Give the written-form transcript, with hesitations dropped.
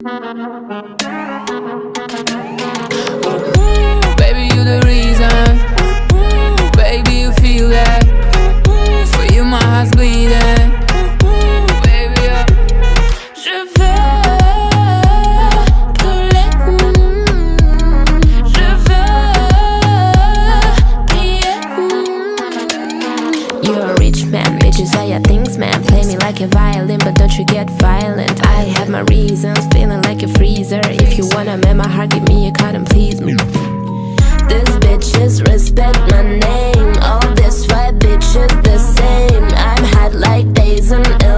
Baby, you the reason. Baby, you feel that. For you my heart's bleeding. Baby, je veux brûler. Je veux briller. You're a rich man, bitches say your things, man. Play me like a violin, but don't you get violent. I have my reasons, feeling like a freezer. If you wanna mend my heart, give me a card and please me. These bitches respect my name. All these white bitches the same. I'm hot like days and